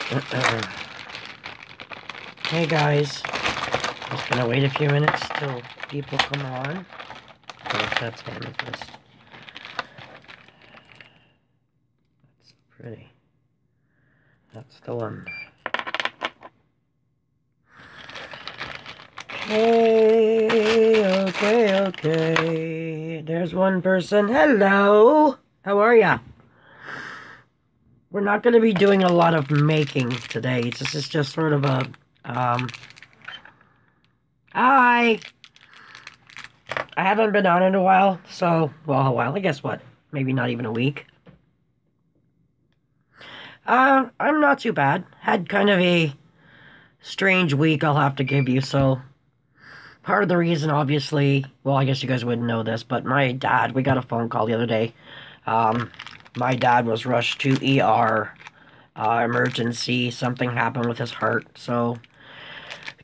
Hey guys, just gonna wait a few minutes till people come on. Oh, that's amethyst. That's pretty. That's the one. Okay. There's one person. Hello! How are ya? We're not gonna be doing a lot of making today. This is just sort of a, Hi! I haven't been on in a while, so, well, I guess what? Maybe not even a week. I'm not too bad. Had kind of a strange week, I'll have to give you, so... Part of the reason, obviously, well, I guess you guys wouldn't know this, but my dad, we got a phone call the other day. My dad was rushed to ER, emergency, something happened with his heart, so...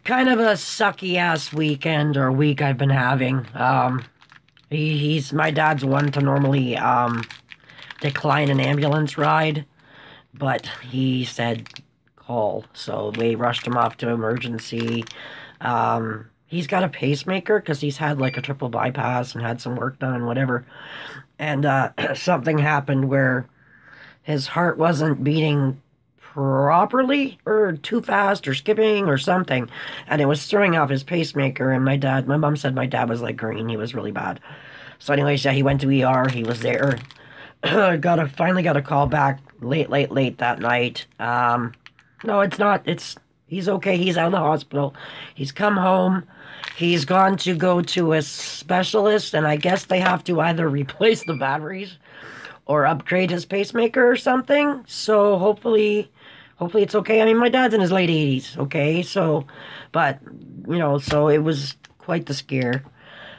Kind of a sucky-ass weekend, or week I've been having. My dad's one to normally, decline an ambulance ride, but he said call, so they rushed him off to emergency. He's got a pacemaker because he's had like a triple bypass and had some work done and whatever. And something happened where his heart wasn't beating properly or too fast or skipping or something. And it was throwing off his pacemaker. And my mom said my dad was like green. He was really bad. So anyways, yeah, he went to ER. He was there. Finally got a call back late that night. No, it's not. He's okay. He's out of the hospital. He's come home. He's gone to go to a specialist, and I guess they have to either replace the batteries or upgrade his pacemaker or something. So hopefully it's okay. I mean, my dad's in his late 80s, okay? So, but, you know, so it was quite the scare.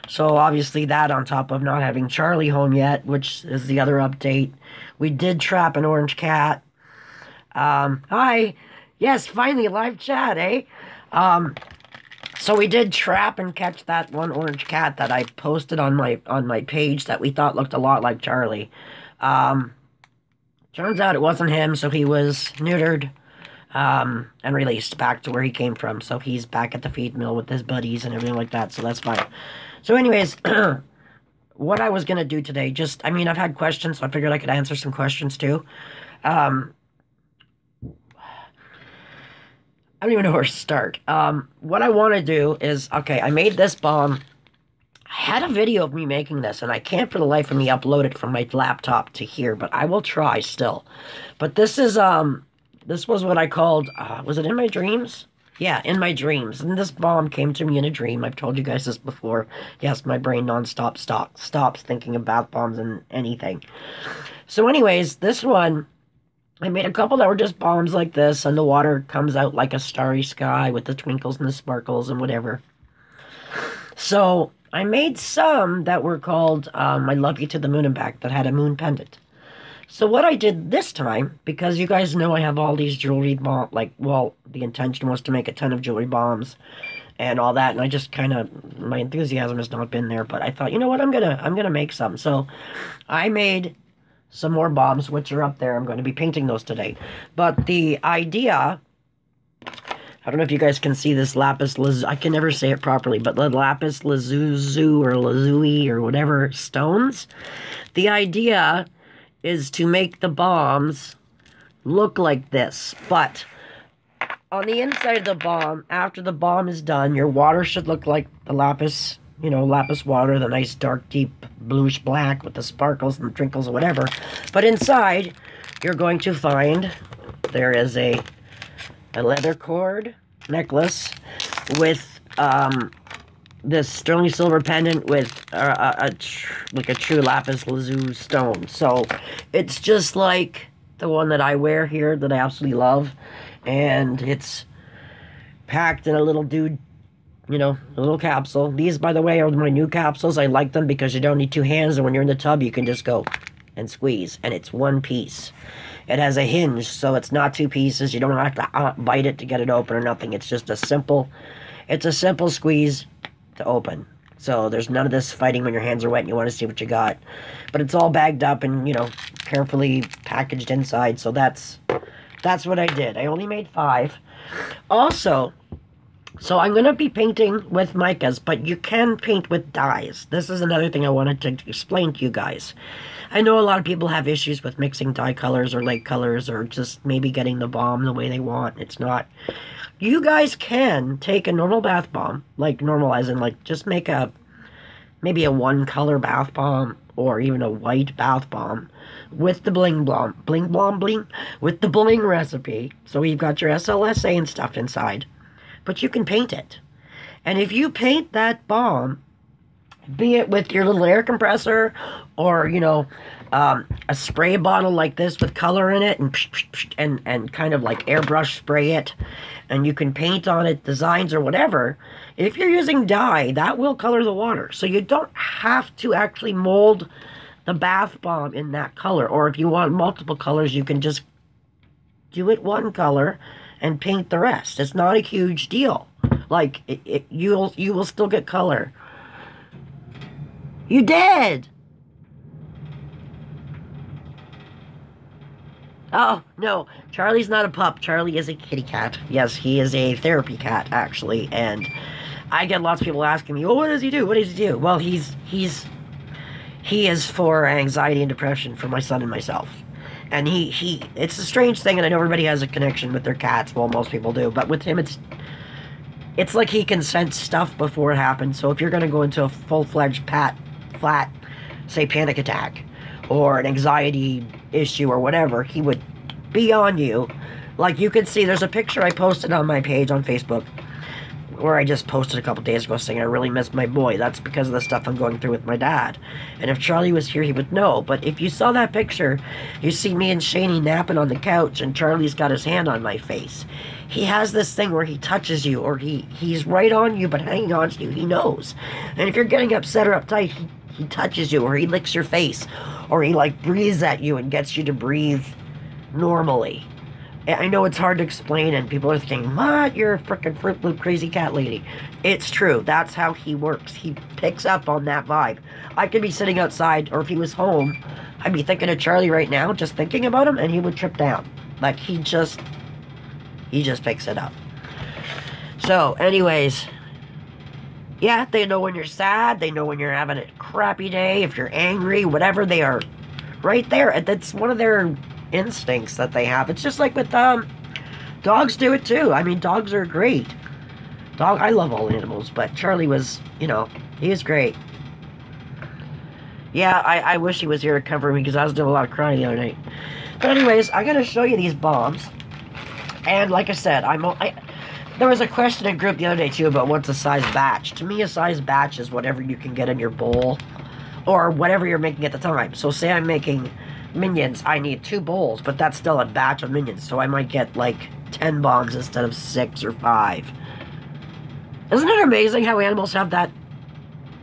So obviously that on top of not having Charlie home yet, which is the other update. We did trap an orange cat. Hi. Yes, finally, live chat, eh? So we did trap and catch that one orange cat that I posted on my page that we thought looked a lot like Charlie. Turns out it wasn't him, so he was neutered, and released back to where he came from. So he's back at the feed mill with his buddies and everything like that, so that's fine. So anyways, what I was gonna do today, I mean, I've had questions, so I figured I could answer some questions too. I don't even know where to start. What I want to do is, okay, I made this bomb. I had a video of me making this, and I can't for the life of me upload it from my laptop to here, but I will try still. But this is, this was what I called, was it in my dreams? Yeah, in my dreams. And this bomb came to me in a dream. I've told you guys this before. Yes, my brain non-stop stops thinking about bombs and anything. So anyways, this one... I made a couple that were just bombs like this, and the water comes out like a starry sky with the twinkles and the sparkles and whatever. So, I made some that were called, I Love You to the Moon and Back, that had a moon pendant. So what I did this time, because you guys know I have all these jewelry bombs, the intention was to make a ton of jewelry bombs and all that, and I just kind of, my enthusiasm has not been there, but I thought, you know what, I'm gonna make some. So, I made some more bombs, which are up there. I'm going to be painting those today. But the idea, I don't know if you guys can see this lapis lazuli, I can never say it properly, but the lapis lazuli or whatever stones. The idea is to make the bombs look like this, but on the inside of the bomb, after the bomb is done, your water should look like the lapis, you know, lapis water, the nice dark, deep, bluish black with the sparkles and the trinkles or whatever. But inside, you're going to find there is a leather cord necklace with this sterling silver pendant with like a true lapis lazuli stone. So it's just like the one that I wear here that I absolutely love, and it's packed in a little dude. You know, a little capsule. These, by the way, are my new capsules. I like them because you don't need two hands, and when you're in the tub, you can just go and squeeze, and it's one piece. It has a hinge, so it's not two pieces. You don't have to bite it to get it open or nothing. It's just a simple squeeze to open. So there's none of this fighting when your hands are wet and you want to see what you got. But it's all bagged up and, you know, carefully packaged inside, so that's That's what I did. I only made 5. Also, so I'm going to be painting with micas, but you can paint with dyes. This is another thing I wanted to explain to you guys. I know a lot of people have issues with mixing dye colors or light colors or just maybe getting the balm the way they want. It's not. You guys can take a normal bath bomb, like normal as in like just make a, maybe a 1-color bath bomb or even a white bath bomb with the bling with the bling recipe. So you've got your SLSA and stuff inside, but you can paint it. And if you paint that balm, be it with your little air compressor or, you know, a spray bottle like this with color in it and kind of like airbrush spray it, and you can paint on it designs or whatever. If you're using dye, that will color the water. So you don't have to actually mold the bath bomb in that color. Or if you want multiple colors, you can just do it 1 color and paint the rest. It's not a huge deal. Like, you will still get color. You did! Oh, no. Charlie's not a pup. Charlie is a kitty cat. Yes, he is a therapy cat, actually. And I get lots of people asking me, oh, what does he do? What does he do? Well, he is for anxiety and depression for my son and myself. And it's a strange thing, and I know everybody has a connection with their cats. Well, most people do. But with him, it's like he can sense stuff before it happens. So if you're going to go into a full-fledged flat, say, panic attack or an anxiety issue or whatever, he would be on you. Like, you can see, there's a picture I posted on my page on Facebook where I just posted a couple days ago saying I really miss my boy. That's because of the stuff I'm going through with my dad. And if Charlie was here, he would know. But if you saw that picture, you see me and Shani napping on the couch and Charlie's got his hand on my face. He has this thing where he touches you, or he's right on you but hanging on to you. He knows. And if you're getting upset or uptight, he touches you, or he licks your face, or he like breathes at you and gets you to breathe normally. I know it's hard to explain, and people are thinking, what? You're a frickin' Fruit Loop crazy cat lady. It's true. That's how he works. He picks up on that vibe. I could be sitting outside, or if he was home, I'd be thinking of Charlie right now, just thinking about him, and he would trip down. Like, he just picks it up. So, anyways, yeah, they know when you're sad. They know when you're having a crappy day. If you're angry, whatever, they are right there. That's one of their instincts that they have. It's just like with dogs do it too. I mean, dogs are great. I love all animals, but Charlie was, you know, he was great. Yeah, I wish he was here to cover me because I was doing a lot of crying the other night. But anyways, I'm going to show you these bombs. And like I said, there was a question in group the other day too about what's a size batch. To me, a size batch is whatever you can get in your bowl or whatever you're making at the time. So say I'm making Minions, I need 2 bowls, but that's still a batch of Minions, so I might get like 10 bombs instead of 6 or 5. Isn't it amazing how animals have that,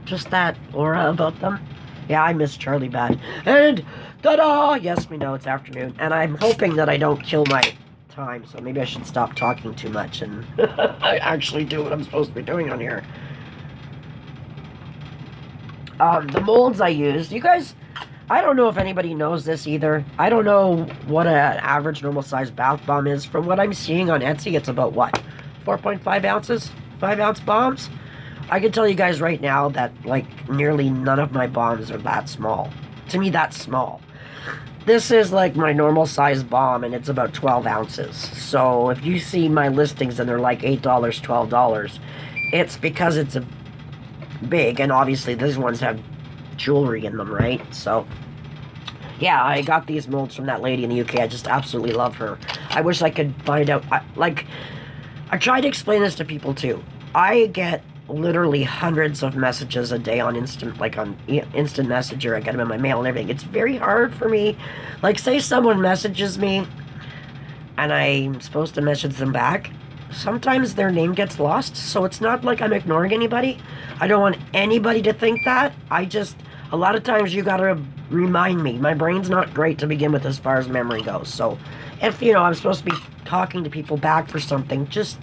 just that aura about them? Yeah, I miss Charlie bad. And ta-da! Yes, we know it's afternoon, and I'm hoping that I don't kill my time, so maybe I should stop talking too much and I actually do what I'm supposed to be doing on here. The molds I used, you guys, I don't know if anybody knows this either. I don't know what an average normal size bath bomb is. From what I'm seeing on Etsy, it's about what? 4.5 ounces? 5-ounce bombs? I can tell you guys right now that like nearly none of my bombs are that small. To me, that's small. This is like my normal size bomb and it's about 12 ounces. So if you see my listings and they're like $8, $12, it's because it's a big, and obviously these ones have jewelry in them, right? So yeah, I got these molds from that lady in the UK. I just absolutely love her. I wish I could find out, I try to explain this to people too. I get literally hundreds of messages a day on instant messenger. I get them in my mail and everything. It's very hard for me. Like, say someone messages me and I'm supposed to message them back. Sometimes their name gets lost, so it's not like I'm ignoring anybody. I don't want anybody to think that. A lot of times you gotta remind me. My brain's not great to begin with as far as memory goes. So if, you know, I'm supposed to be talking to people back for something, just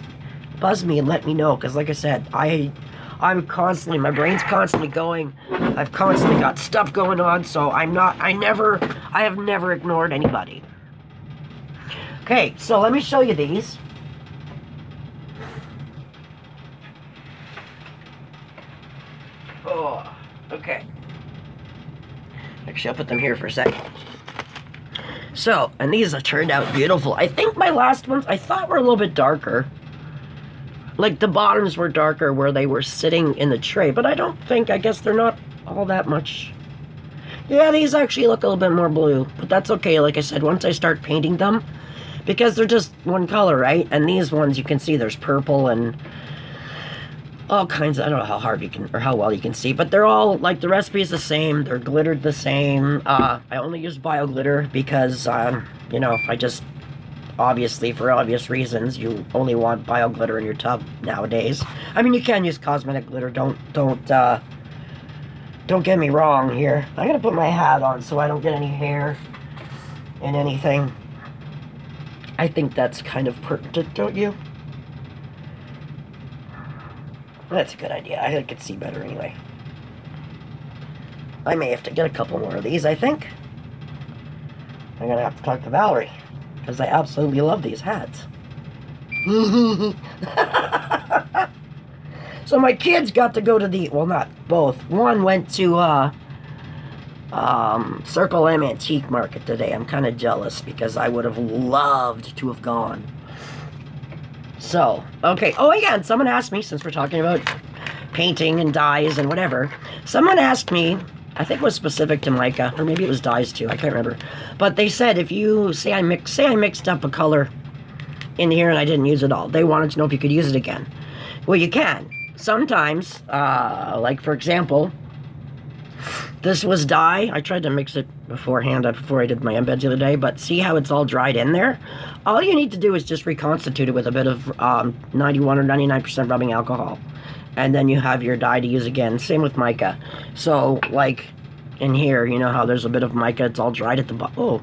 buzz me and let me know. Because like I said, I'm constantly, my brain's constantly going. I've constantly got stuff going on, so I have never ignored anybody. Okay, so let me show you these. Oh, okay. Actually, I'll put them here for a second. So, and these have turned out beautiful. I think my last ones, I thought were a little bit darker. Like, the bottoms were darker where they were sitting in the tray, but I guess they're not all that much. Yeah, these actually look a little bit more blue, but that's okay. Like I said, once I start painting them, because they're just one color, right? And these ones, you can see there's purple and all kinds of, I don't know how hard you can, or how well you can see, but they're all, like, the recipe is the same, they're glittered the same. I only use bio glitter because, you know, I just, obviously, for obvious reasons, you only want bio glitter in your tub nowadays. I mean, you can use cosmetic glitter, don't get me wrong here. I gotta put my hat on so I don't get any hair in anything. I think that's kind of pertinent, don't you? That's a good idea. I could see better anyway. I may have to get a couple more of these, I think. I'm gonna have to talk to Valerie, because I absolutely love these hats. So my kids got to go to the, well, not both. One went to Circle M Antique Market today. I'm kind of jealous because I would have loved to have gone. So, okay. Oh, yeah, and someone asked me, since we're talking about painting and dyes and whatever, someone asked me, I think it was specific to mica, or maybe it was dyes too, I can't remember. But they said, if you, say I mixed up a color in here and I didn't use it all, they wanted to know if you could use it again. Well, you can. Sometimes, like for example, this was dye. I tried to mix it beforehand, before I did my embeds the other day, but see how it's all dried in there? All you need to do is just reconstitute it with a bit of 91 or 99% rubbing alcohol. And then you have your dye to use again. Same with mica. So, like, in here, you know how there's a bit of mica, it's all dried at the bottom. Oh,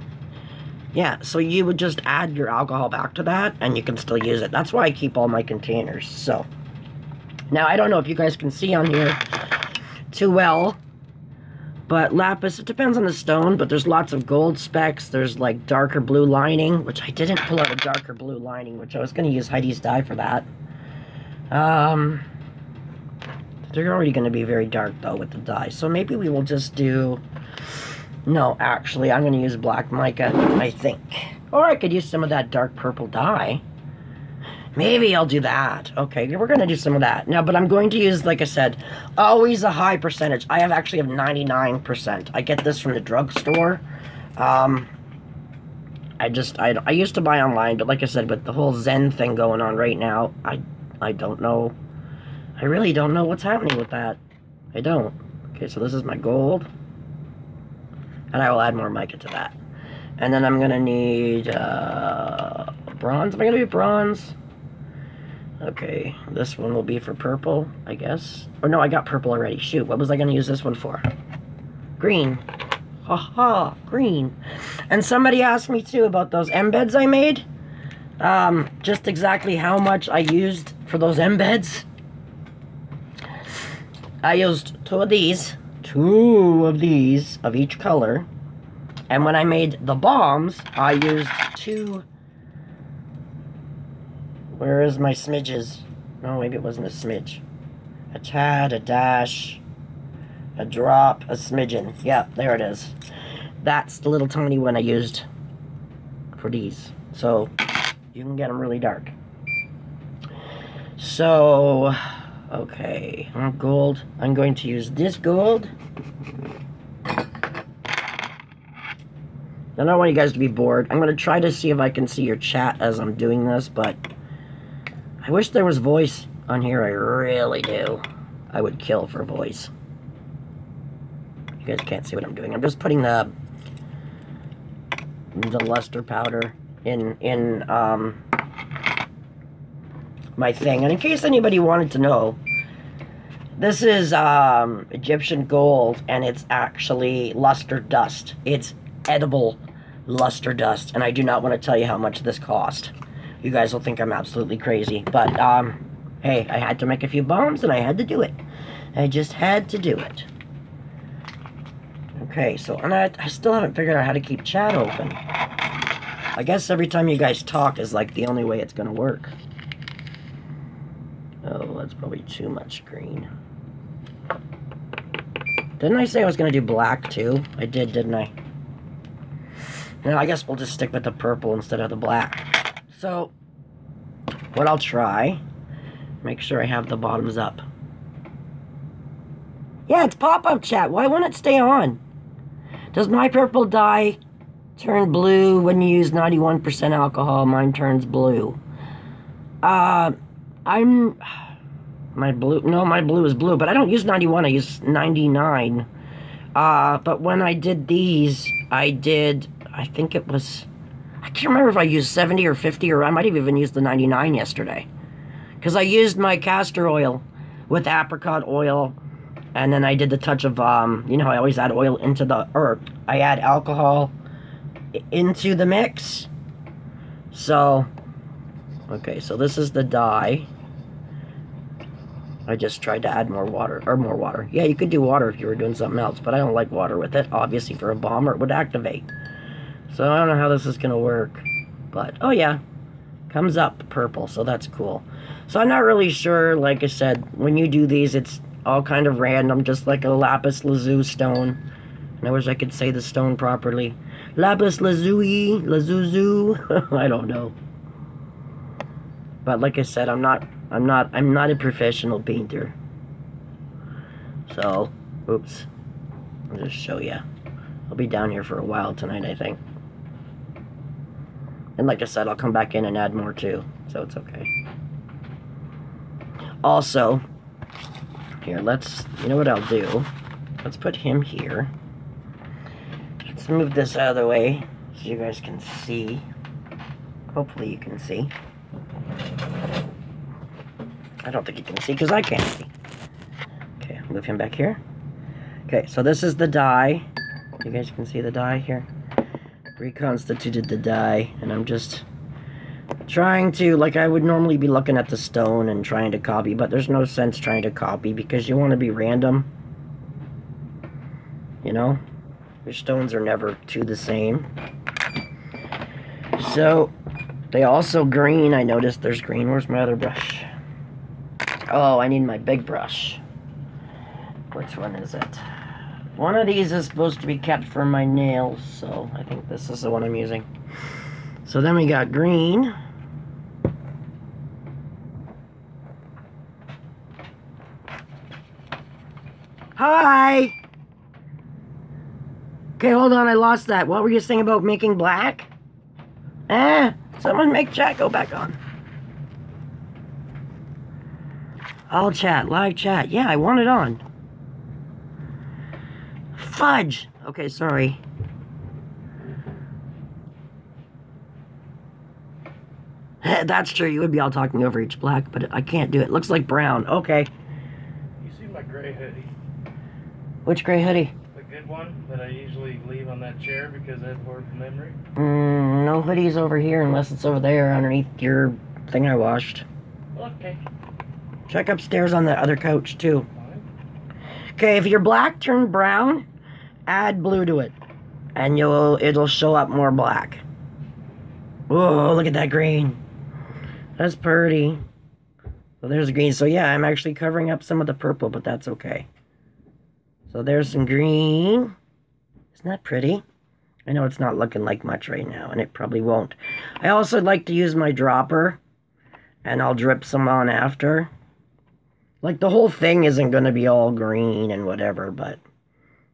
yeah, so you would just add your alcohol back to that, and you can still use it. That's why I keep all my containers, so. Now, I don't know if you guys can see on here too well, but lapis, it depends on the stone, but there's lots of gold specks. There's, like, darker blue lining, which I didn't pull out a darker blue lining, which I was going to use Heidi's dye for that. They're already going to be very dark, though, with the dye, so maybe we will just do... No, actually, I'm going to use black mica, I think. Or I could use some of that dark purple dye. Maybe I'll do that. Okay, we're going to do some of that. Now, but I'm going to use, like I said, always a high percentage. I actually have 99%. I get this from the drugstore. I used to buy online, but like I said, with the whole Zen thing going on right now, I don't know. I really don't know what's happening with that. I don't. Okay, so this is my gold. And I will add more mica to that. And then I'm going to need bronze. Am I going to do bronze? Okay, this one will be for purple, I guess. Or no, I got purple already. Shoot, what was I going to use this one for? Green. Haha, green. And somebody asked me, too, about those embeds I made. Just exactly how much I used for those embeds. I used two of these of each color. And when I made the bombs, I used two... Where is my smidges? No, maybe it wasn't a smidge. A tad, a dash, a drop, a smidgen. Yeah, there it is. That's the little tiny one I used for these. So, you can get them really dark. So, okay. Gold. I'm going to use this gold. I don't want you guys to be bored. I'm going to try to see if I can see your chat as I'm doing this, but I wish there was voice on here. I really do. I would kill for voice. You guys can't see what I'm doing. I'm just putting the luster powder in my thing. And in case anybody wanted to know, this is Egyptian gold, and it's actually luster dust. It's edible luster dust, and I do not want to tell you how much this cost. You guys will think I'm absolutely crazy, but hey, I had to make a few bombs, and I had to do it. I just had to do it. Okay, so and I still haven't figured out how to keep chat open. I guess every time you guys talk is like the only way it's gonna work. Oh, that's probably too much green. Didn't I say I was gonna do black too? I did, didn't I? No, I guess we'll just stick with the purple instead of the black. So, what I'll try, make sure I have the bottoms up. Yeah, it's pop-up chat. Why won't it stay on? Does my purple dye turn blue when you use 91% alcohol? Mine turns blue. My blue is blue, but I don't use 91, I use 99. But when I did these, I think it was, I can't remember if I used 70 or 50, or I might have even used the 99 yesterday. Because I used my castor oil with apricot oil, and then I did the touch of, you know, I always add oil into the, or I add alcohol into the mix. So, okay, so this is the dye. I just tried to add more water. Yeah, you could do water if you were doing something else, but I don't like water with it. Obviously, for a bomb, or it would activate. So I don't know how this is going to work. But, oh yeah, comes up purple, so that's cool. So I'm not really sure, like I said, when you do these, it's all kind of random, just like a lapis lazuli stone. And I wish I could say the stone properly. Lapis lazuli, lazuzu, I don't know. But like I said, I'm not a professional painter. So, oops. I'll just show you. I'll be down here for a while tonight, I think. And like I said, I'll come back in and add more too. So it's okay. Also, here, you know what I'll do? Let's put him here. Let's move this out of the way so you guys can see. Hopefully you can see. I don't think you can see because I can't see. Okay, move him back here. Okay, so this is the dye. You guys can see the dye here. Reconstituted the dye, and I'm just trying to, like I would normally be looking at the stone and trying to copy, but there's no sense trying to copy because you want to be random. You know? Your stones are never two the same. So, they also green. I noticed there's green. Where's my other brush? Oh, I need my big brush. Which one is it? One of these is supposed to be kept for my nails, so I think this is the one I'm using. So then we got green. Hi! Okay, hold on, I lost that. What were you saying about making black? Someone make chat go back on. All chat, live chat. Yeah, I want it on. Fudge! Okay, sorry. That's true, you would be all talking over each black, but I can't do it. Looks like brown. Okay. You see my gray hoodie? Which gray hoodie? The good one that I usually leave on that chair because I have horrible memory. No hoodies over here unless it's over there underneath your thing I washed. Okay. Check upstairs on the other couch, too. Okay, if your black turned brown, add blue to it. And it'll show up more black. Whoa, look at that green. That's pretty. So there's green. So yeah, I'm actually covering up some of the purple, but that's okay. So there's some green. Isn't that pretty? I know it's not looking like much right now, and it probably won't. I also like to use my dropper, and I'll drip some on after. Like, the whole thing isn't going to be all green and whatever, but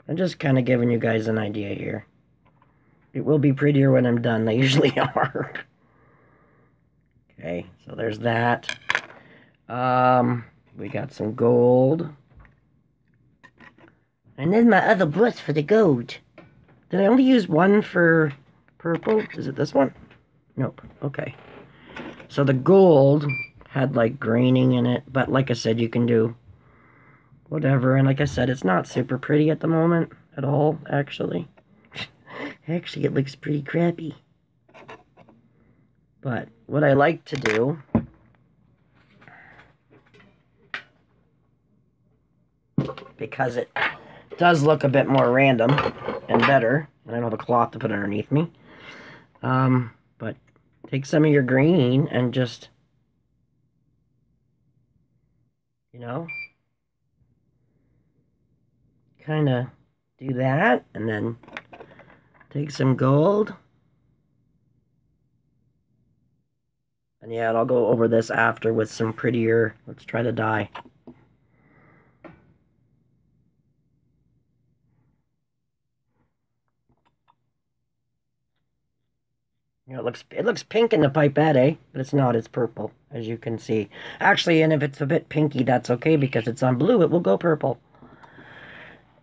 I'm just kind of giving you guys an idea here. It will be prettier when I'm done. They usually are. Okay, so there's that. We got some gold. And then my other brush for the gold. Did I only use one for purple? Is it this one? Nope. Okay. So the gold had like graining in it, but like I said, you can do whatever. And like I said, it's not super pretty at the moment at all, actually. Actually, it looks pretty crappy. But what I like to do because it does look a bit more random and better, and I don't have a cloth to put underneath me. But take some of your green and just, you know, kind of do that, and then take some gold. And yeah, and I'll go over this after with some prettier, let's try the dye. You know, it looks pink in the pipette, eh? But it's not, it's purple, as you can see. Actually, and if it's a bit pinky, that's okay, because it's on blue, it will go purple.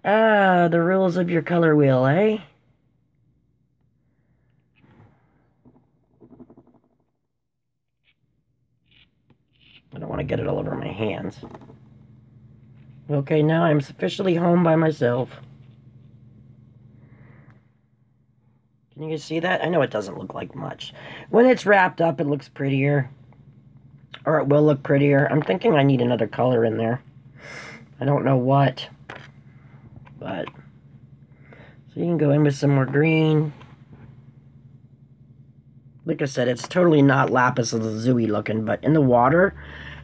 Ah, the rules of your color wheel, eh? I don't want to get it all over my hands. Okay, now I'm officially home by myself. Can you guys see that? I know it doesn't look like much. When it's wrapped up, it looks prettier. Or it will look prettier. I'm thinking I need another color in there. I don't know what. But, so you can go in with some more green. Like I said, it's totally not lapis lazuli looking, but in the water,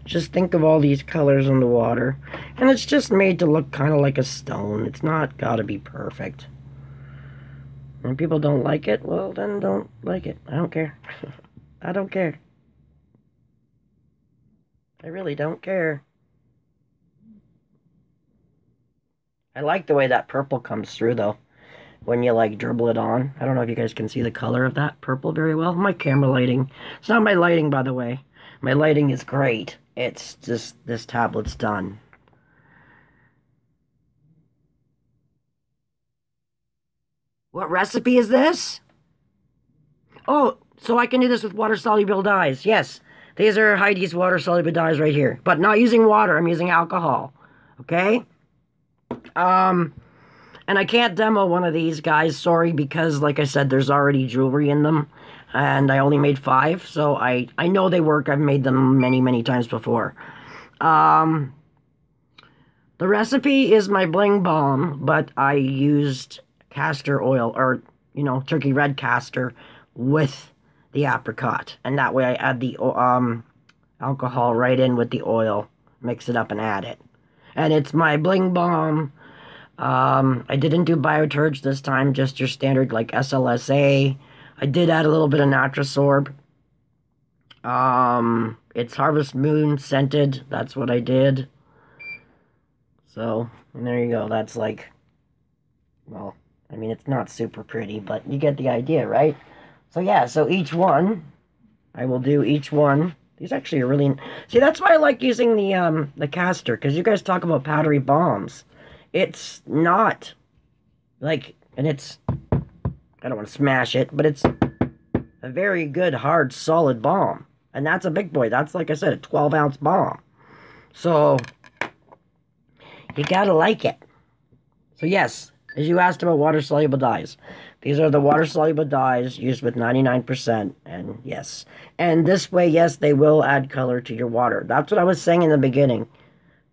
just think of all these colors in the water. And it's just made to look kind of like a stone. It's not got to be perfect. When people don't like it, well, then don't like it. I don't care. I don't care. I really don't care. I like the way that purple comes through, though, when you, like, dribble it on. I don't know if you guys can see the color of that purple very well. My camera lighting. It's not my lighting, by the way. My lighting is great. It's just this tablet's done. What recipe is this? Oh, so I can do this with water-soluble dyes. Yes, these are Heidi's water-soluble dyes right here. But not using water, I'm using alcohol. Okay? And I can't demo one of these, guys. Sorry, because, like I said, there's already jewelry in them. And I only made 5, so I know they work. I've made them many, many times before. The recipe is my bling balm, but I used castor oil, or, you know, turkey red castor with the apricot. And that way I add the alcohol right in with the oil, mix it up and add it. And it's my bling balm. I didn't do bioturge this time, just your standard, like, SLSA. I did add a little bit of Natrasorb. It's Harvest Moon scented. That's what I did. So, and there you go. That's like, well, I mean, it's not super pretty, but you get the idea, right? So yeah, so each one, I will do each one. These actually are really, see, that's why I like using the castor, because you guys talk about powdery bombs. It's not, like, and it's, I don't want to smash it, but it's a very good, hard, solid bomb. And that's a big boy. That's, like I said, a 12-ounce bomb. So, you gotta like it. So yes, as you asked about water-soluble dyes, these are the water-soluble dyes used with 99%, and yes. And this way, yes, they will add color to your water. That's what I was saying in the beginning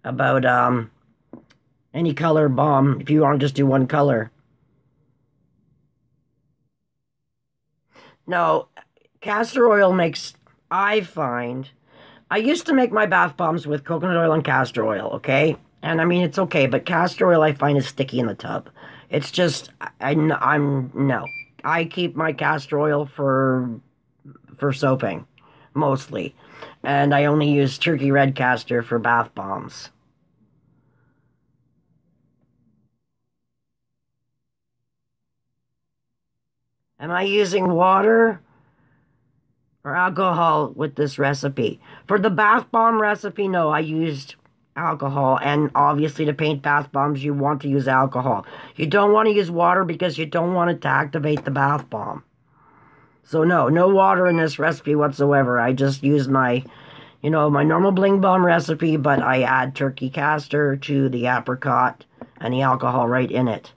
about any color bomb, if you want to just do one color. No, castor oil makes, I find, I used to make my bath bombs with coconut oil and castor oil, okay? And I mean, it's okay, but castor oil I find is sticky in the tub. It's just, no. I keep my castor oil for soaping, mostly. And I only use turkey red castor for bath bombs. Am I using water or alcohol with this recipe? For the bath bomb recipe, no, I used alcohol. And obviously to paint bath bombs, you want to use alcohol. You don't want to use water because you don't want it to activate the bath bomb. So no water in this recipe whatsoever. I just use my, you know, my normal bling balm recipe, but I add turkey castor to the apricot and the alcohol right in it.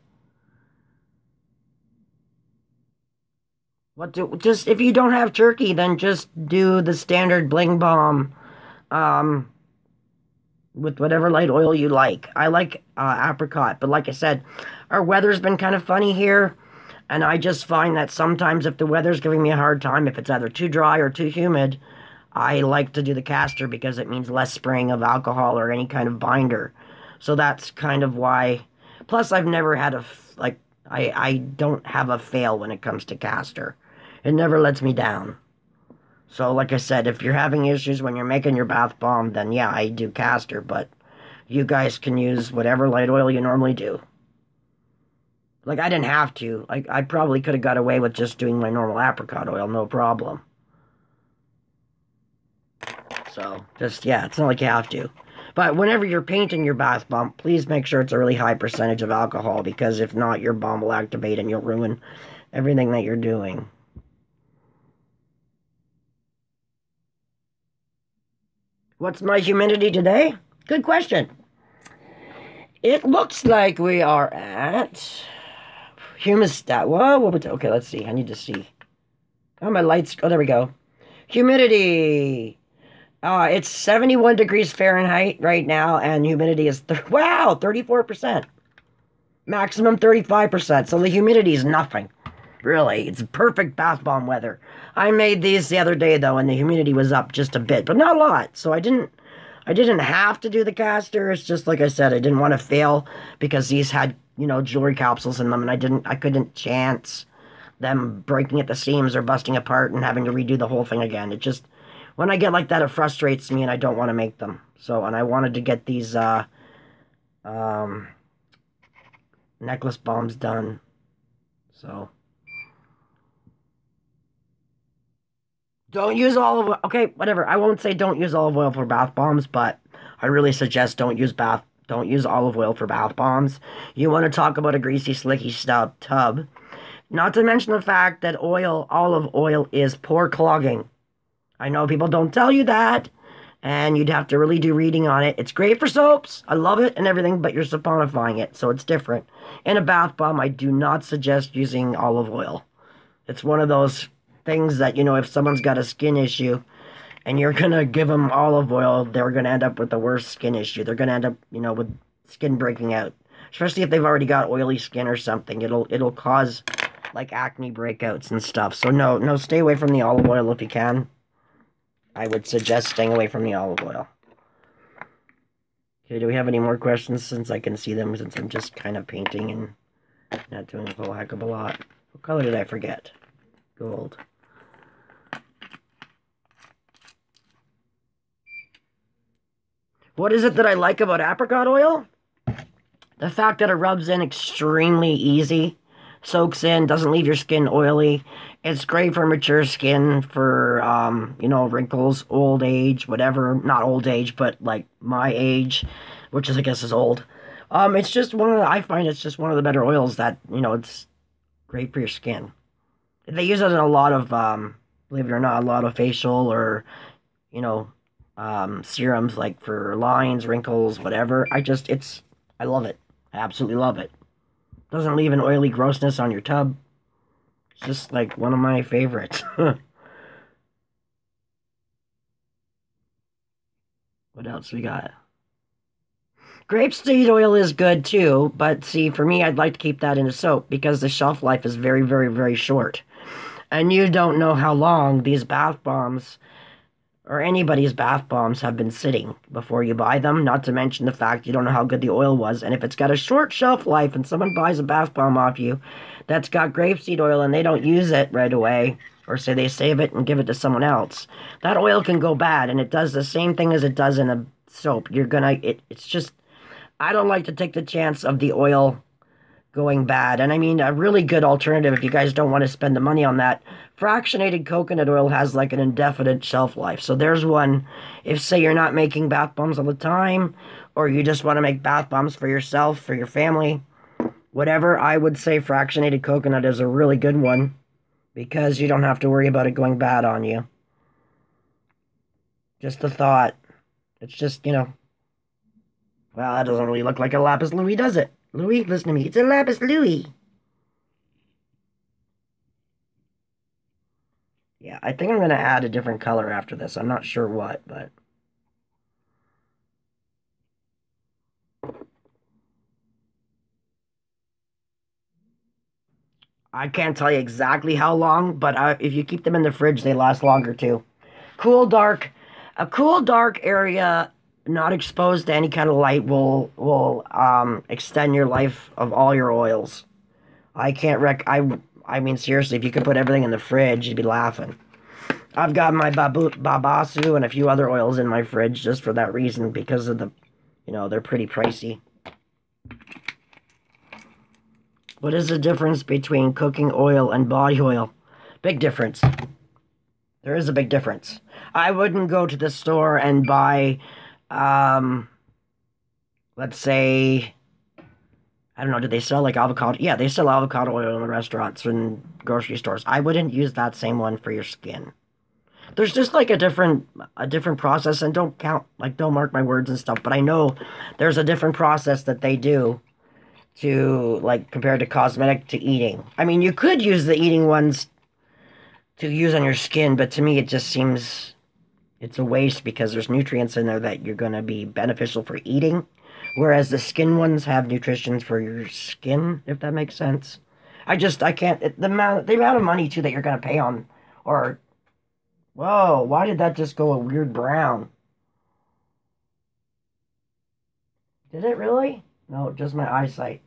Just, if you don't have turkey, then just do the standard bling balm, with whatever light oil you like. I like apricot, but like I said, our weather's been kind of funny here. And I just find that sometimes if the weather's giving me a hard time, if it's either too dry or too humid, I like to do the caster because it means less spraying of alcohol or any kind of binder. So that's kind of why. Plus, I've never had I don't have a fail when it comes to caster. It never lets me down. So, like I said, if you're having issues when you're making your bath bomb, then yeah, I do caster, but you guys can use whatever light oil you normally do. Like, I didn't have to. I probably could have got away with just doing my normal apricot oil, no problem. So, just, yeah, it's not like you have to. But whenever you're painting your bath bomb, please make sure it's a really high percentage of alcohol, because if not, your bomb will activate and you'll ruin everything that you're doing. What's my humidity today? Good question. It looks like we are at humidistat. Whoa, okay, let's see. I need to see. Oh, my lights. Oh, there we go. Humidity. It's 71 degrees Fahrenheit right now, and humidity is, wow, 34%. Maximum 35%. So the humidity is nothing. Really, it's perfect bath bomb weather. I made these the other day, though, and the humidity was up just a bit, but not a lot. So I didn't have to do the caster. It's just like I said, I didn't want to fail because these had, you know, jewelry capsules in them, and I couldn't chance them breaking at the seams or busting apart and having to redo the whole thing again. It just, when I get like that, it frustrates me and I don't want to make them. So, and I wanted to get these necklace bombs done. So, don't use olive oil. Okay, whatever. I won't say don't use olive oil for bath bombs, but I really suggest don't use olive oil for bath bombs. You want to talk about a greasy, slicky tub. Not to mention the fact that olive oil is pore clogging. I know people don't tell you that, and you'd have to really do reading on it. It's great for soaps. I love it and everything, but you're saponifying it, so it's different. In a bath bomb, I do not suggest using olive oil. It's one of those things that, you know, if someone's got a skin issue and you're going to give them olive oil, they're going to end up with the worst skin issue. They're going to end up, you know, with skin breaking out. Especially if they've already got oily skin or something. It'll cause, like, acne breakouts and stuff. So, no, stay away from the olive oil if you can. I would suggest staying away from the olive oil. Okay, do we have any more questions since I can see them, since I'm just kind of painting and not doing a whole heck of a lot? What color did I forget? Gold. What is it that I like about apricot oil? The fact that it rubs in extremely easy, soaks in, doesn't leave your skin oily. It's great for mature skin, for, you know, wrinkles, old age, whatever. Not old age, but, like, my age, which is, I guess, is old. It's just I find it's just one of the better oils that, you know, it's great for your skin. They use it in a lot of, believe it or not, a lot of facial or, you know, serums, like for lines, wrinkles, whatever. I love it. I absolutely love it. Doesn't leave an oily grossness on your tub. It's just like one of my favorites. What else we got? Grapeseed oil is good too, but see, for me, I'd like to keep that in a soap because the shelf life is very, very, very short. And you don't know how long these bath bombs, or anybody's bath bombs, have been sitting before you buy them, not to mention the fact you don't know how good the oil was. And if it's got a short shelf life and someone buys a bath bomb off you that's got grapeseed oil and they don't use it right away, or say they save it and give it to someone else, that oil can go bad, and it does the same thing as it does in a soap. It's just, I don't like to take the chance of the oil going bad. And I mean, a really good alternative, if you guys don't want to spend the money on that, fractionated coconut oil has like an indefinite shelf life. So there's one, if say you're not making bath bombs all the time, or you just want to make bath bombs for yourself, for your family, whatever, I would say fractionated coconut is a really good one, because you don't have to worry about it going bad on you. Just a thought. It's just, you know, well, that doesn't really look like a lapis lazuli, does it? Louis, listen to me. It's a lapis lazuli. Yeah, I think I'm going to add a different color after this. I'm not sure what, but... I can't tell you exactly how long, but if you keep them in the fridge, they last longer too. Cool, dark, a cool, dark area not exposed to any kind of light will extend your life of all your oils. I can't I mean seriously, if you could put everything in the fridge, you'd be laughing. I've got my babasu and a few other oils in my fridge just for that reason because of the, they're pretty pricey. What is the difference between cooking oil and body oil? Big difference. There is a big difference. I wouldn't go to the store and buy, let's say, I don't know, do they sell like avocado? Yeah, they sell avocado oil in the restaurants and grocery stores. I wouldn't use that same one for your skin. There's just like a different process, and don't mark my words and stuff, but I know there's a different process that they do to, like, compared to cosmetic to eating. I mean, you could use the eating ones to use on your skin, but to me it just seems it's a waste because there's nutrients in there that you're going to be beneficial for eating, whereas the skin ones have nutrition for your skin, if that makes sense. I can't, the amount of money too that you're going to pay on, or, whoa, why did that just go a weird brown? Did it really? No, just my eyesight.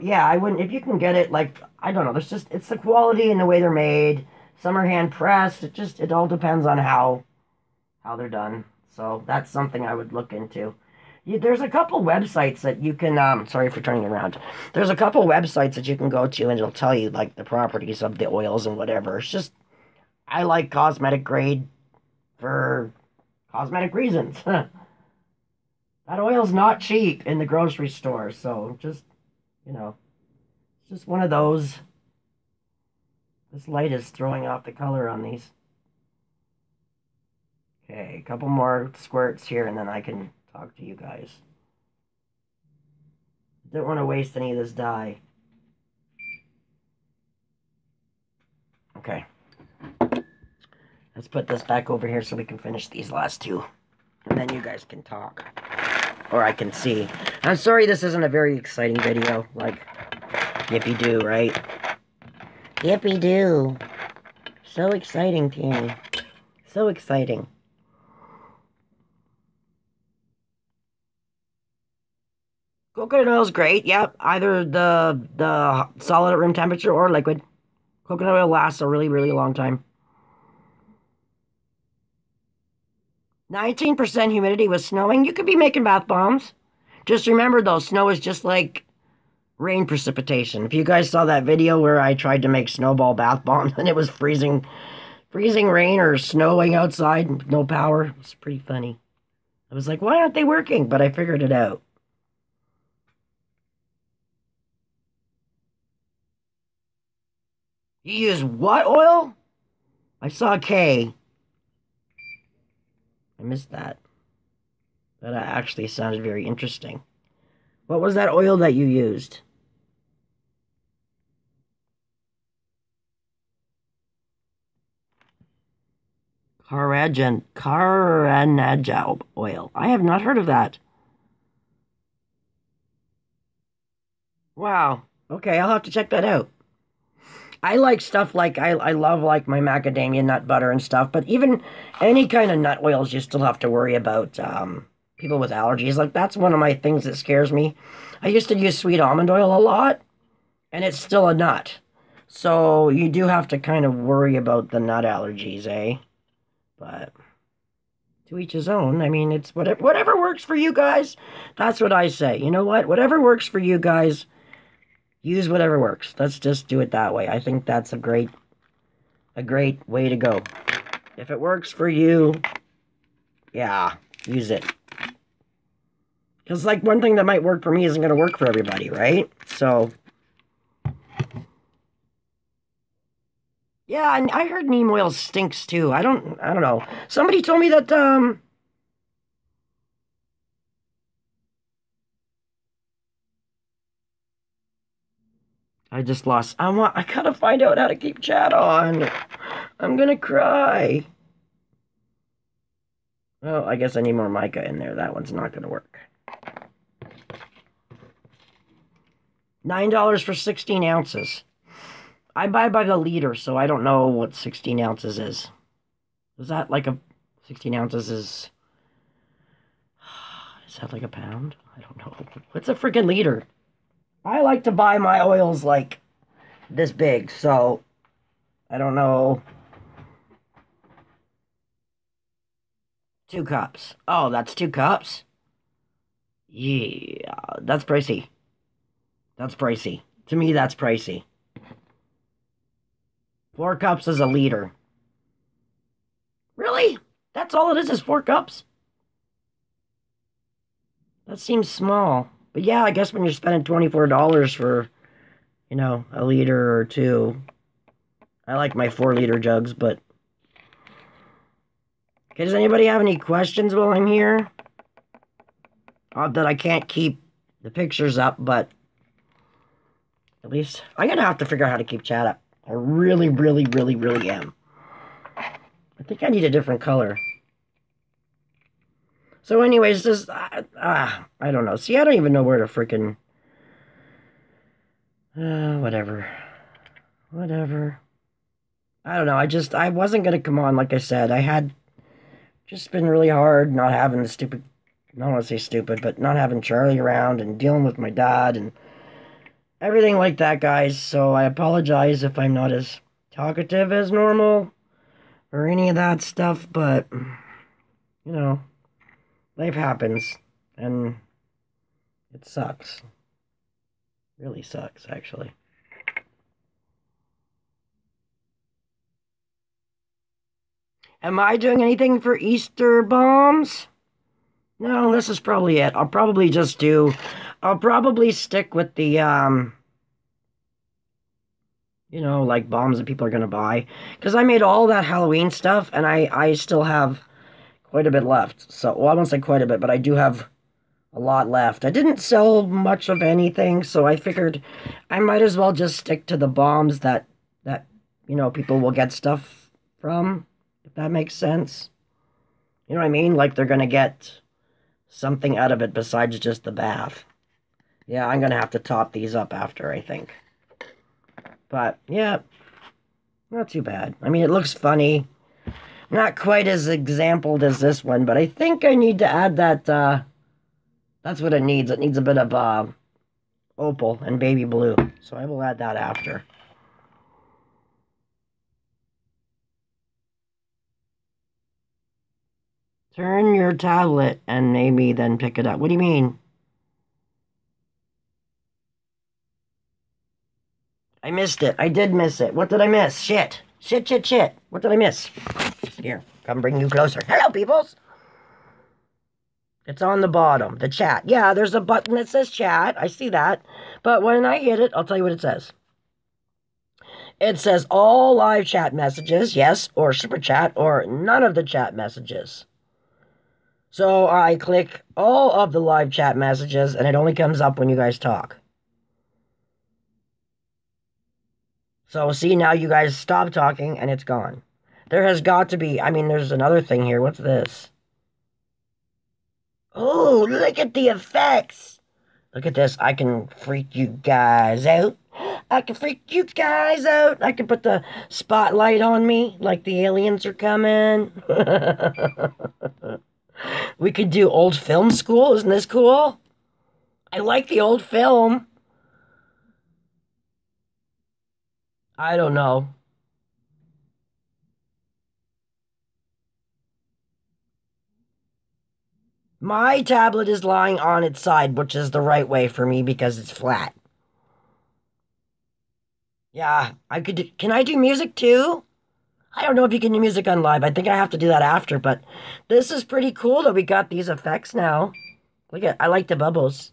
Yeah, I wouldn't, if you can get it, like, I don't know, it's the quality and the way they're made. Some are hand pressed. It all depends on how they're done. So that's something I would look into. There's a couple websites that you can, sorry for turning around. There's a couple websites that you can go to and it'll tell you, like, the properties of the oils and whatever. It's just, I like cosmetic grade for cosmetic reasons. That oil's not cheap in the grocery store, so just, it's just one of those. This light is throwing off the color on these. Okay, a couple more squirts here and then I can talk to you guys. Don't want to waste any of this dye. Okay. Let's put this back over here so we can finish these last two. And then you guys can talk. Or I can see. I'm sorry this isn't a very exciting video. Like, yippee-doo, right? Yippee-doo. So exciting, Tammy. So exciting. Coconut oil is great. Yep, either the solid at room temperature or liquid. Coconut oil lasts a really, really long time. 19% humidity with snowing. You could be making bath bombs. Just remember, though, snow is just like rain precipitation. If you guys saw that video where I tried to make snowball bath bombs and it was freezing rain or snowing outside and no power, it's pretty funny. I was like, why aren't they working? But I figured it out. You use what oil? I saw K. I missed that. That actually sounded very interesting. What was that oil that you used? Caranaja oil. I have not heard of that. Wow. Okay, I'll have to check that out. I like stuff like, I love like my macadamia nut butter and stuff, but even any kind of nut oils, you still have to worry about people with allergies. Like, that's one of my things that scares me. I used to use sweet almond oil a lot, and it's still a nut. So you do have to kind of worry about the nut allergies, eh? But to each his own. I mean, it's whatever works for you guys. That's what I say. You know what? Whatever works for you guys, use whatever works. Let's just do it that way. I think that's a great way to go. If it works for you, yeah, use it. Because, like, one thing that might work for me isn't going to work for everybody, right? So, yeah, and I heard neem oil stinks too. I don't know. Somebody told me that I just lost. I gotta find out how to keep chat on. I'm gonna cry. Well, I guess I need more mica in there. That one's not gonna work. $9 for 16 ounces. I buy by the liter, so I don't know what 16 ounces is. Is that like a... 16 ounces is... Is that like a pound? I don't know. What's a freaking liter? I like to buy my oils like this big, so... I don't know. 2 cups. Oh, that's 2 cups? Yeah, that's pricey. That's pricey. To me, that's pricey. 4 cups is a liter. Really? That's all it is 4 cups? That seems small. But yeah, I guess when you're spending $24 for, you know, a liter or 2. I like my 4-liter jugs, but... Okay, does anybody have any questions while I'm here? Not that I can't keep the pictures up, but... At least... I'm gonna have to figure out how to keep chat up. I really, really, really, really am. I think I need a different color. So anyways, this... I don't know. See, I don't even know where to freaking... whatever. Whatever. I don't know. I wasn't going to come on, like I said. I had just been really hard not having the stupid... I don't want to say stupid, but not having Charlie around and dealing with my dad and everything like that, guys. So I apologize if I'm not as talkative as normal or any of that stuff, but, you know, life happens and it sucks. Really sucks, actually. Am I doing anything for Easter bombs? No, this is probably it. I'll probably stick with the, you know, like bombs that people are going to buy. Because I made all that Halloween stuff, and I still have quite a bit left. So, well, I won't say quite a bit, but I do have a lot left. I didn't sell much of anything, so I figured I might as well just stick to the bombs that you know, people will get stuff from. If that makes sense. You know what I mean? Like they're going to get something out of it besides just the bath. Yeah, I'm going to have to top these up after, I think. But, yeah. Not too bad. I mean, it looks funny. Not quite as exampled as this one, but I think I need to add that, that's what it needs. It needs a bit of, opal and baby blue. So I will add that after. Turn your tablet and maybe then pick it up. What do you mean? I missed it. I did miss it. What did I miss? Shit. Shit, shit, shit. What did I miss? Here, come bring you closer. Hello, peoples. It's on the bottom. The chat. Yeah, there's a button that says chat. I see that. But when I hit it, I'll tell you what it says. It says all live chat messages, yes, or super chat, or none of the chat messages. So I click all of the live chat messages, and it only comes up when you guys talk. So see, now you guys stop talking, and it's gone. There has got to be, I mean, there's another thing here. What's this? Oh, look at the effects. Look at this. I can freak you guys out. I can freak you guys out. I can put the spotlight on me like the aliens are coming. We could do old film school. Isn't this cool? I like the old film. I don't know. My tablet is lying on its side, which is the right way for me because it's flat. Yeah, I could do, can I do music too? I don't know if you can do music on live. I think I have to do that after, but this is pretty cool that we got these effects now. Look at, I like the bubbles.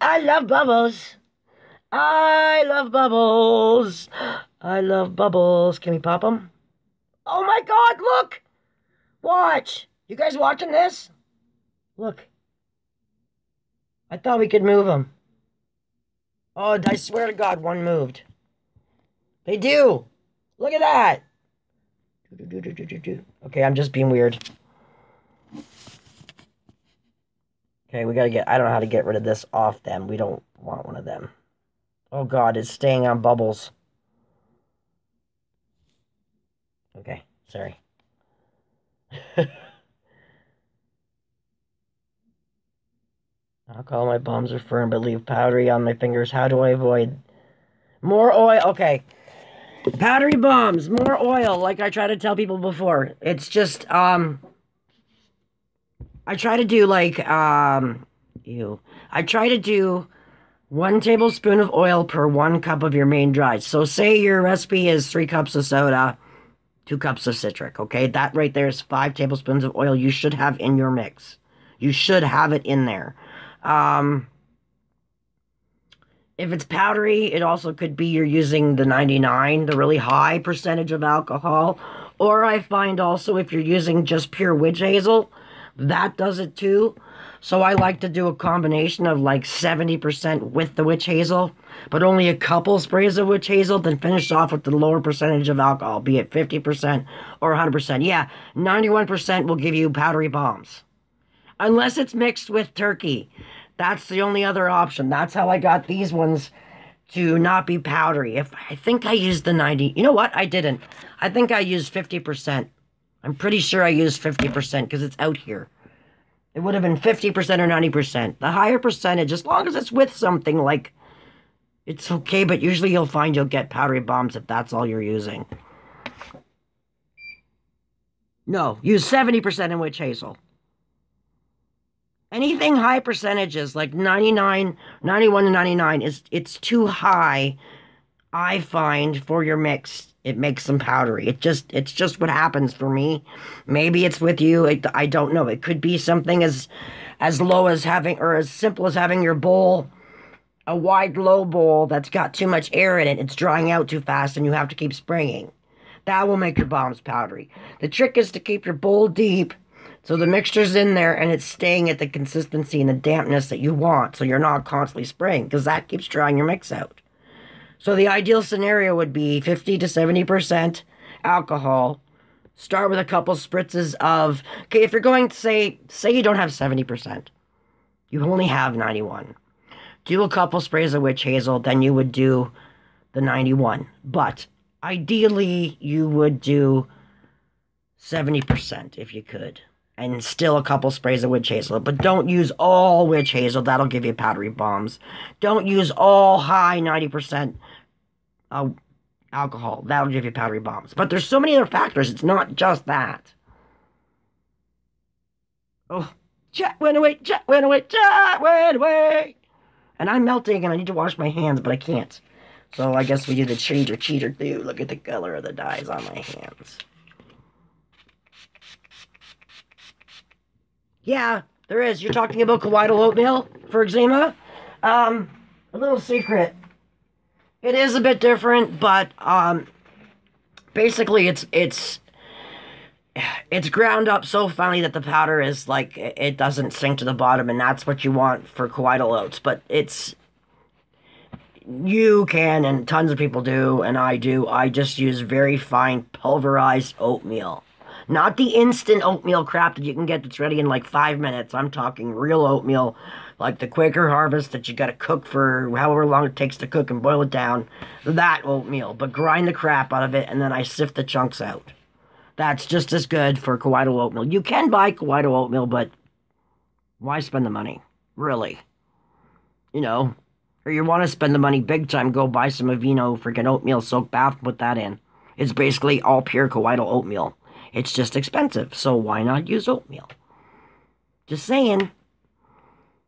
I love bubbles. I love bubbles. I love bubbles. Can we pop them? Oh my God, look! Watch! You guys watching this? Look. I thought we could move them. Oh, I swear to God, one moved. They do! Look at that! Okay, I'm just being weird. Okay, we gotta get... I don't know how to get rid of this off them. We don't want one of them. Oh god, it's staying on bubbles. Okay, sorry. Alcohol, my palms are firm but leave powdery on my fingers. How do I avoid... More oil, okay. Powdery bombs, more oil, like I try to tell people before. It's just, I try to do like, I try to do 1 tablespoon of oil per 1 cup of your main dry. So say your recipe is 3 cups of soda, 2 cups of citric, okay? That right there is 5 tablespoons of oil you should have in your mix. You should have it in there. If it's powdery, it also could be you're using the 99, the really high percentage of alcohol. Or I find also if you're using just pure witch hazel, that does it too. So I like to do a combination of like 70% with the witch hazel, but only a couple sprays of witch hazel, then finish off with the lower percentage of alcohol, be it 50% or 100%. Yeah, 91% will give you powdery bombs. Unless it's mixed with turkey. That's the only other option. That's how I got these ones to not be powdery. I think I used the 90. You know what? I didn't. I think I used 50%. I'm pretty sure I used 50% because it's out here. It would have been 50% or 90%. The higher percentage, as long as it's with something, like, it's okay, but usually you'll find you'll get powdery bombs if that's all you're using. No, use 70% in witch hazel. Anything high percentages, like 99, 91 to 99, it's too high, I find, for your mix. It makes them powdery. It's just what happens for me. Maybe it's with you. I don't know. It could be something as low as having, or as simple as having your bowl, a wide, low bowl that's got too much air in it. It's drying out too fast and you have to keep spraying. That will make your bombs powdery. The trick is to keep your bowl deep, so the mixture's in there and it's staying at the consistency and the dampness that you want, so you're not constantly spraying, because that keeps drying your mix out. So the ideal scenario would be 50 to 70% alcohol. Start with a couple spritzes of... Okay, if you're going to say you don't have 70%. You only have 91. Do a couple sprays of witch hazel, then you would do the 91. But ideally, you would do 70% if you could. And still a couple sprays of witch hazel. But don't use all witch hazel. That'll give you powdery bombs. Don't use all high 90% alcohol. That'll give you powdery bombs. But there's so many other factors. It's not just that. Oh, chat went away, chat went away, chat went away. And I'm melting and I need to wash my hands, but I can't. So I guess we do the cheater too. Look at the color of the dyes on my hands. Yeah, there is. You're talking about colloidal oatmeal for eczema? A little secret. It is a bit different, but basically it's ground up so finely that the powder is like, it doesn't sink to the bottom, and that's what you want for colloidal oats. But you can, and tons of people do, and I do. I just use very fine pulverized oatmeal. Not the instant oatmeal crap that you can get that's ready in like 5 minutes. I'm talking real oatmeal, like the Quaker Harvest that you gotta cook for however long it takes to cook and boil it down. That oatmeal, but grind the crap out of it and then I sift the chunks out. That's just as good for colloidal oatmeal. You can buy colloidal oatmeal, but why spend the money? Really? You know? Or you want to spend the money big time, go buy some Aveeno freaking oatmeal soaked bath and put that in. It's basically all pure colloidal oatmeal. It's just expensive, so why not use oatmeal? Just saying.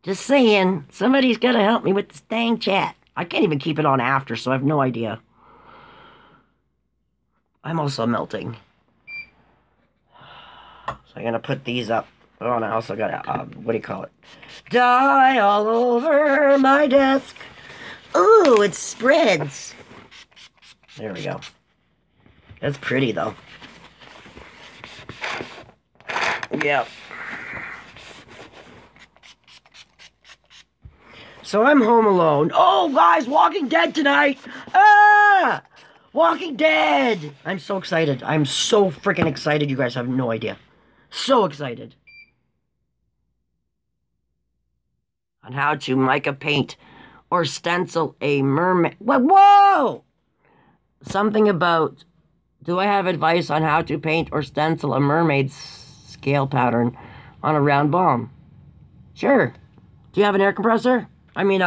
Just saying. Somebody's got to help me with this dang chat. I can't even keep it on after, so I have no idea. I'm also melting. So I'm going to put these up. Oh, and I also got a, what do you call it? Dye all over my desk. Ooh, it spreads. There we go. That's pretty, though. Yep. So I'm home alone. Oh, guys, Walking Dead tonight. Ah! Walking Dead. I'm so excited. I'm so freaking excited. You guys have no idea. So excited. on how to mica paint or stencil a mermaid. Whoa! Something about, do I have advice on how to paint or stencil a mermaid scale pattern on a round bomb? Sure. Do you have an air compressor? I mean,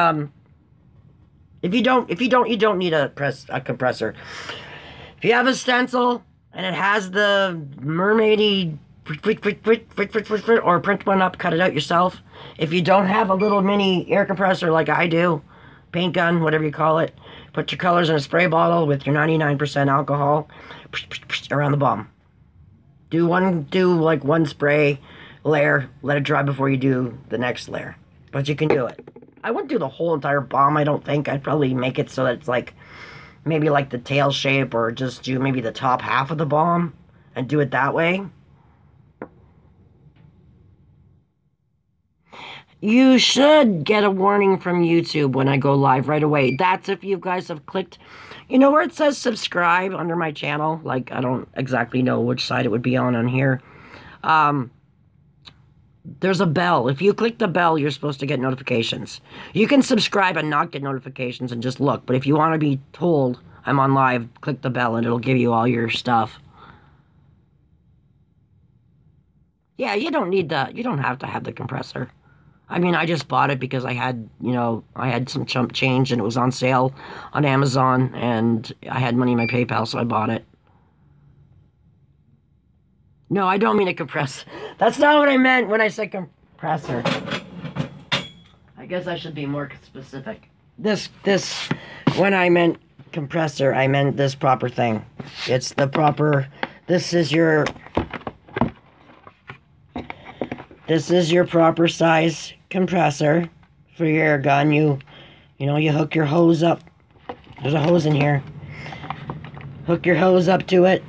if you don't, you don't need a compressor. If you have a stencil and it has the mermaidy, or print one up, cut it out yourself. If you don't have a little mini air compressor like I do, paint gun, whatever you call it, put your colors in a spray bottle with your 99% alcohol around the bomb. Do like one spray layer, let it dry before you do the next layer. But you can do it. I wouldn't do the whole entire bomb, I don't think. I'd probably make it so that it's like, maybe like the tail shape, or just do maybe the top half of the bomb and do it that way. You should get a warning from YouTube when I go live right away. That's if you guys have clicked, you know where it says subscribe under my channel? Like, I don't exactly know which side it would be on here. There's a bell. If you click the bell, you're supposed to get notifications. You can subscribe and not get notifications and just look. But if you want to be told I'm on live, click the bell and it'll give you all your stuff. Yeah, you don't need that. You don't have to have the compressor. I mean, I just bought it because I had, you know, I had some chump change and it was on sale on Amazon and I had money in my PayPal, so I bought it. No, I don't mean a compressor. That's not what I meant when I said compressor. I guess I should be more specific. When I meant compressor, I meant this proper thing. It's the proper, this is your proper size compressor for your air gun. You know, you hook your hose up. There's a hose in here. Hook your hose up to it.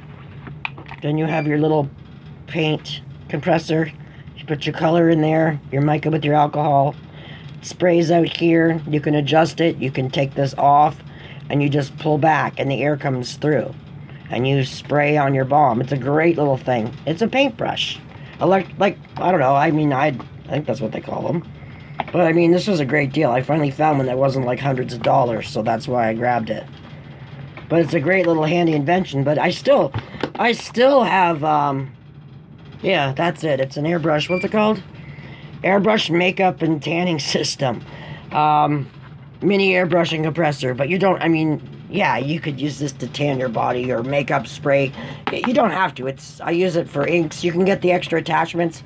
Then you have your little paint compressor. You put your color in there, your mica with your alcohol. It sprays out here. You can adjust it. You can take this off and you just pull back and the air comes through. And you spray on your bomb. It's a great little thing. It's a paintbrush. Like, I don't know, I mean, I think that's what they call them. But, I mean, this was a great deal. I finally found one that wasn't like hundreds of dollars, so that's why I grabbed it. But it's a great little handy invention, but I still have, yeah, that's it. It's an airbrush, what's it called? Airbrush makeup and tanning system. Mini airbrushing compressor, but you don't, I mean, yeah, you could use this to tan your body or makeup spray. You don't have to. I use it for inks. You can get the extra attachments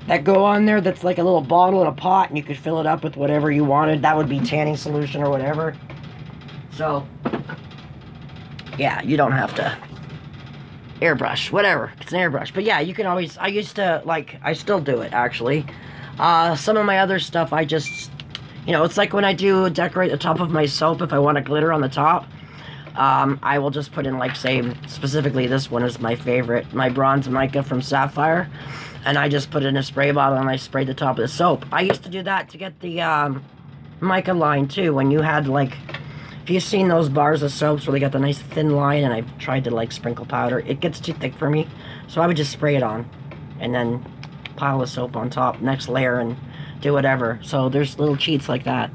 that go on there. That's like a little bottle in a pot, and you could fill it up with whatever you wanted. That would be tanning solution or whatever. So, yeah, you don't have to airbrush, whatever. It's an airbrush. But yeah, you can always, I used to, like, I still do it, actually. Some of my other stuff, I just, you know, it's like when I do decorate the top of my soap, if I want a glitter on the top, I will just put in, like, say, specifically this one is my favorite, my bronze mica from Sapphire, and I just put it in a spray bottle and I sprayed the top of the soap. I used to do that to get the mica line, too, when you had, like, if you've seen those bars of soaps where they got the nice thin line and I tried to, like, sprinkle powder, it gets too thick for me, so I would just spray it on, and then pile the soap on top, next layer, and do whatever. So there's little cheats like that.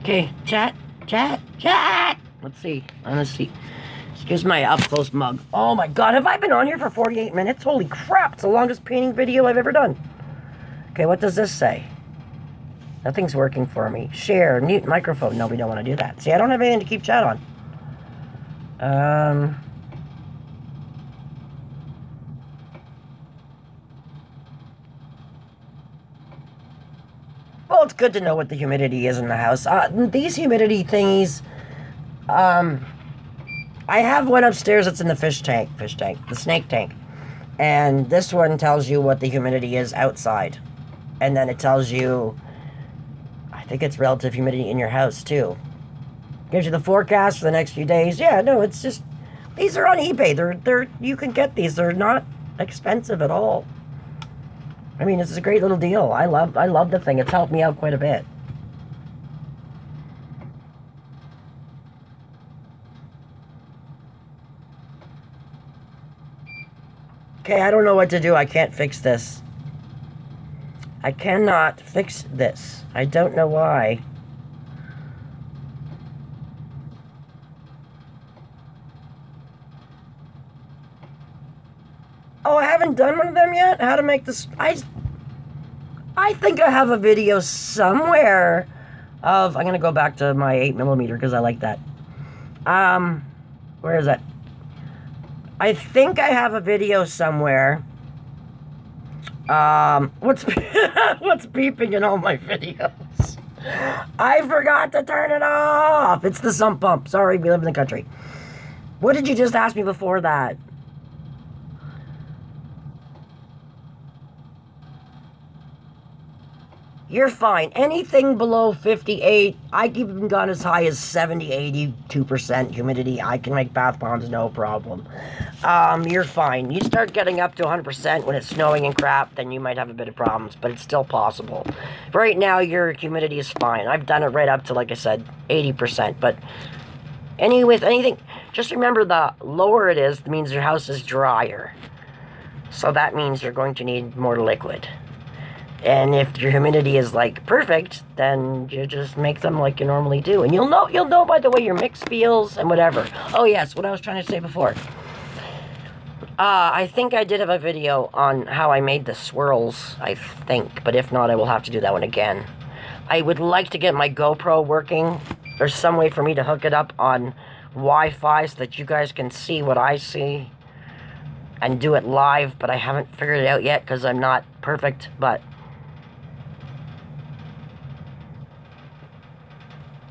Okay, chat. Let's see. Here's my up-close mug. Oh my god, have I been on here for 48 minutes? Holy crap, it's the longest painting video I've ever done. Okay, what does this say? Nothing's working for me. Share, mute microphone. No, we don't want to do that. See, I don't have anything to keep chat on. Well, it's good to know what the humidity is in the house. These humidity thingies, I have one upstairs that's in the the snake tank. And this one tells you what the humidity is outside. And then it tells you, I think it's relative humidity in your house, too. Gives you the forecast for the next few days. Yeah, no, it's just, these are on eBay. You can get these. They're not expensive at all. I mean, this is a great little deal. I love the thing. It's helped me out quite a bit. Okay, I don't know what to do. I can't fix this. I cannot fix this. I don't know why. Oh, I haven't done one of them yet? How to make this... I think I have a video somewhere of... I'm going to go back to my 8mm because I like that. Where is that? I think I have a video somewhere. What's beeping in all my videos? I forgot to turn it off. It's the sump pump. Sorry, we live in the country. What did you just ask me before that? You're fine. Anything below 58, I've even gone as high as 70, 82% humidity. I can make bath bombs, no problem. You're fine. You start getting up to 100% when it's snowing and crap, then you might have a bit of problems, but it's still possible. Right now, your humidity is fine. I've done it right up to, like I said, 80%, but anything, just remember the lower it is, it means your house is drier. So that means you're going to need more liquid. And if your humidity is like perfect, then you just make them like you normally do. And you'll know by the way your mix feels and whatever. Oh yes, what I was trying to say before. I think I did have a video on how I made the swirls, I think. But if not, I will have to do that one again. I would like to get my GoPro working. There's some way for me to hook it up on Wi-Fi so that you guys can see what I see. And do it live, but I haven't figured it out yet because I'm not perfect, but...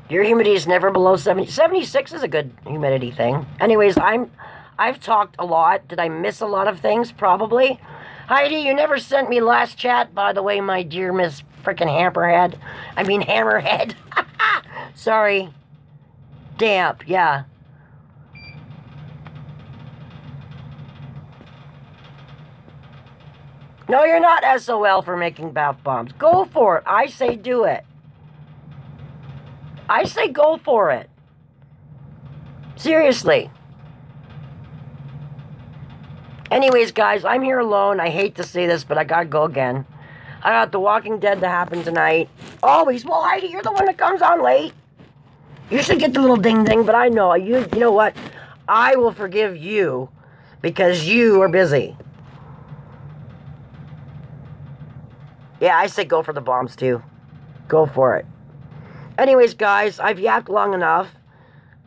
Your humidity is never below 70. 76 is a good humidity thing. Anyways, I've talked a lot. Did I miss a lot of things? Probably. Heidi, you never sent me last chat, by the way, my dear Miss frickin' Hammerhead. I mean, Hammerhead. Sorry. Damp, yeah. No, you're not SOL for making bath bombs. Go for it. I say do it. I say go for it. Seriously. Anyways, guys, I'm here alone. I hate to say this, but I gotta go again. I got The Walking Dead to happen tonight. Always. Well, Heidi, you're the one that comes on late. You should get the little ding-ding, but I know. You know what? I will forgive you because you are busy. Yeah, I say go for the bombs, too. Go for it. Anyways, guys, I've yapped long enough.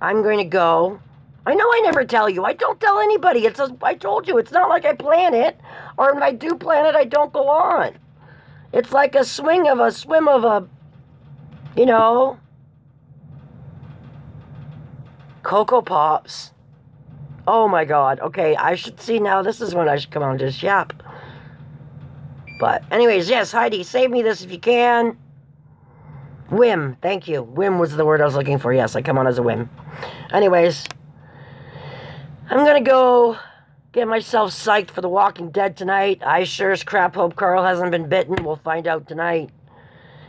I'm going to go. I know I never tell you. I don't tell anybody. I told you, it's not like I plan it. Or if I do plan it, I don't go on. It's like a swim of a, you know, Cocoa Pops. Oh, my God. Okay, I should see now. This is when I should come on and just yap. But, anyways, yes, Heidi, save me this if you can. Whim, thank you. Whim was the word I was looking for. Yes, I come on as a whim. Anyways, I'm gonna go get myself psyched for The Walking Dead tonight. I sure as crap hope Carl hasn't been bitten. We'll find out tonight.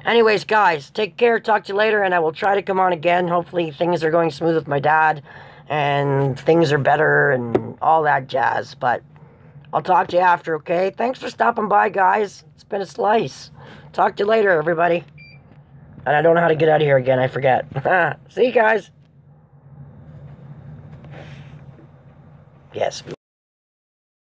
Anyways, guys, take care. Talk to you later, and I will try to come on again. Hopefully things are going smooth with my dad, and things are better, and all that jazz. But I'll talk to you after, okay? Thanks for stopping by, guys. It's been a slice. Talk to you later, everybody. And I don't know how to get out of here again. I forget. See you guys. Yes, we